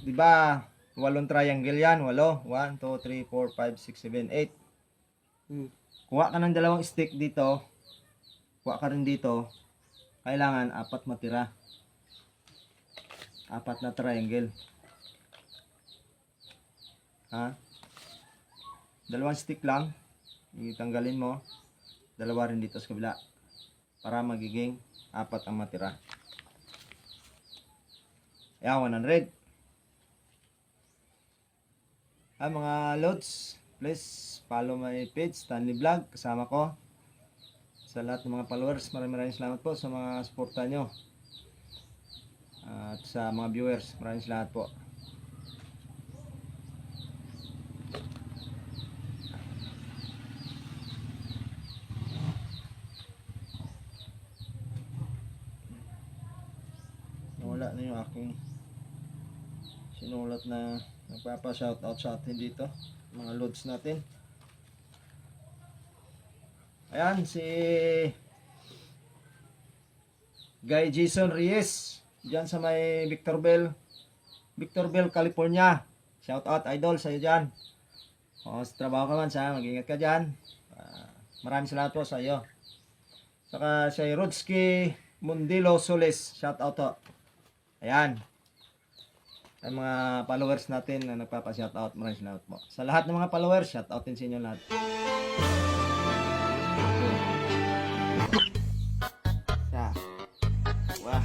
Di ba? 8 triangle yan. 8. 1, 2, 3, 4, 5, 6, 7, 8. Kuha ka ng 2 stick dito. Kuha ka rin dito. Kailangan 4 matira. 4 na triangle. Ha? 2 stick lang. Itanggalin mo. 2 rin dito sa kabila. Para magiging 4 ang matira. Ayan, 100. Mga loads, please follow my page, Stanley Vlog. Kasama ko. Sa lahat ng mga followers, maraming salamat po sa mga suporta nyo. At sa mga viewers, maraming salamat po. Nawala na yung aking sinulat na nagpapa-shoutout sa atin dito. Mga loads natin. Ayan, si Guy Jason Reyes. Diyan sa may Victorville, California. Shoutout idol sa iyo dyan. O, sa trabaho ka man sa, mag-ingat ka dyan. Maraming salamat po sa iyo. Saka si Rodski Mundilo Solis. Shoutout to. Ayan. Ang mga followers natin na nagpapa-shoutout, maraming salamat po. Sa lahat ng mga followers, shoutoutin sa inyo lahat. Wah.